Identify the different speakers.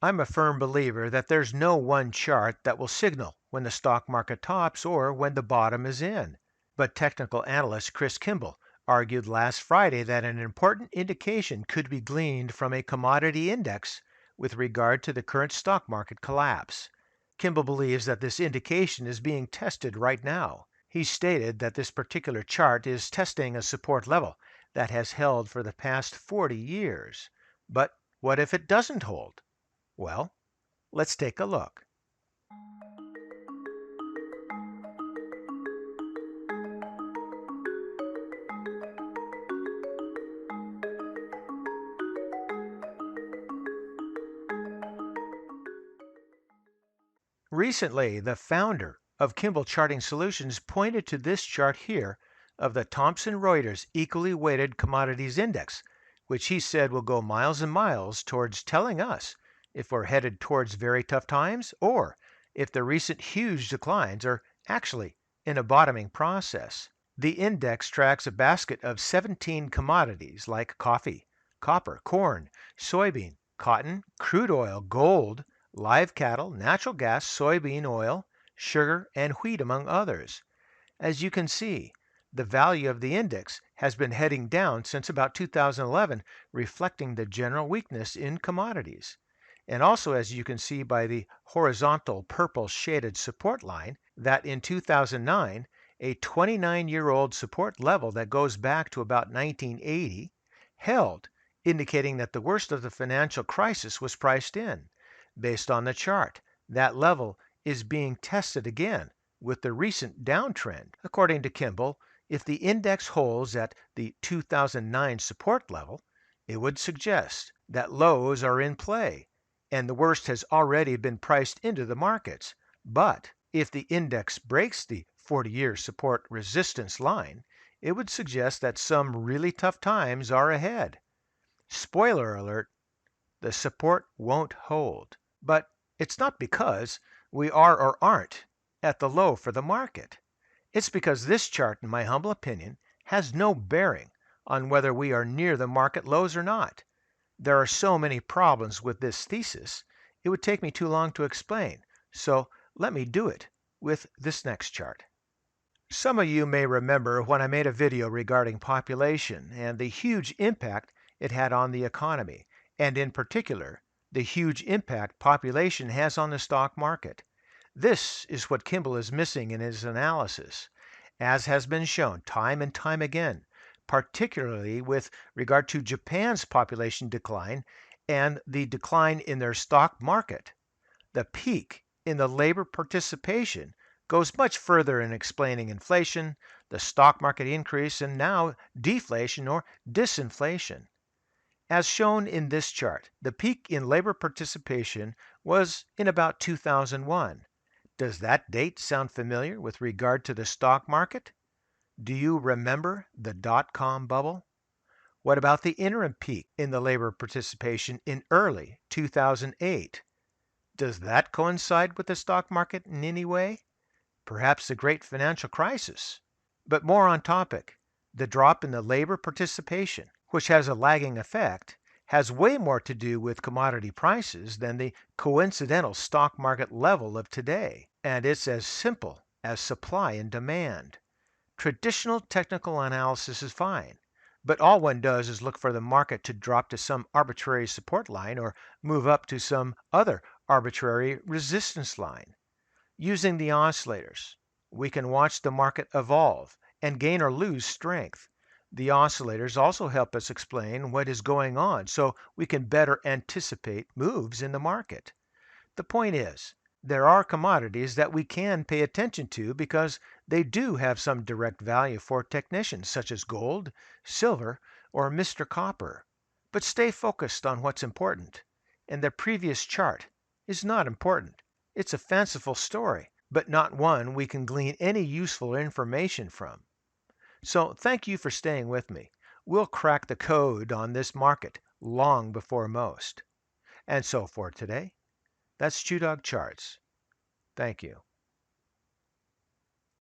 Speaker 1: I'm a firm believer that there's no one chart that will signal when the stock market tops or when the bottom is in. But technical analyst Chris Kimble argued last Friday that an important indication could be gleaned from a commodity index with regard to the current stock market collapse. Kimble believes that this indication is being tested right now. He stated that this particular chart is testing a support level that has held for the past 40 years. But what if it doesn't hold? Well, let's take a look. Recently, the founder of Kimble Charting Solutions pointed to this chart here of the Thomson Reuters Equally Weighted Commodities Index, which he said will go miles and miles towards telling us if we're headed towards very tough times or if the recent huge declines are actually in a bottoming process. The index tracks a basket of 17 commodities like coffee, copper, corn, soybean, cotton, crude oil, gold, live cattle, natural gas, soybean oil, sugar, and wheat, among others. As you can see, the value of the index has been heading down since about 2011, reflecting the general weakness in commodities. And also, as you can see by the horizontal purple shaded support line, that in 2009, a 29-year-old support level that goes back to about 1980 held, indicating that the worst of the financial crisis was priced in. Based on the chart, that level is being tested again with the recent downtrend. According to Kimble, if the index holds at the 2009 support level, it would suggest that lows are in play and the worst has already been priced into the markets. But if the index breaks the 40-year support resistance line, it would suggest that some really tough times are ahead. Spoiler alert, the support won't hold. But it's not because we are or aren't at the low for the market. It's because this chart, in my humble opinion, has no bearing on whether we are near the market lows or not. There are so many problems with this thesis, it would take me too long to explain. So let me do it with this next chart. Some of you may remember when I made a video regarding population and the huge impact it had on the economy, and in particular, the huge impact population has on the stock market. This is what Kimble is missing in his analysis, as has been shown time and time again, particularly with regard to Japan's population decline and the decline in their stock market. The peak in the labor participation goes much further in explaining inflation, the stock market increase, and now deflation or disinflation. As shown in this chart, the peak in labor participation was in about 2001. Does that date sound familiar with regard to the stock market? Do you remember the dot-com bubble? What about the interim peak in the labor participation in early 2008? Does that coincide with the stock market in any way? Perhaps the great financial crisis. But more on topic, the drop in the labor participation, which has a lagging effect, has way more to do with commodity prices than the coincidental stock market level of today. And it's as simple as supply and demand. Traditional technical analysis is fine, but all one does is look for the market to drop to some arbitrary support line or move up to some other arbitrary resistance line. Using the oscillators, we can watch the market evolve and gain or lose strength. The oscillators also help us explain what is going on so we can better anticipate moves in the market. The point is, there are commodities that we can pay attention to because they do have some direct value for technicians such as gold, silver, or Mr. Copper. But stay focused on what's important. And the previous chart is not important. It's a fanciful story, but not one we can glean any useful information from. So thank you for staying with me. We'll crack the code on this market long before most. And so for today, that's ChewDog Charts. Thank you.